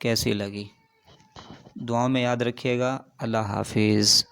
कैसी लगी। दुआओं में याद रखिएगा। अल्लाह हाफिज़।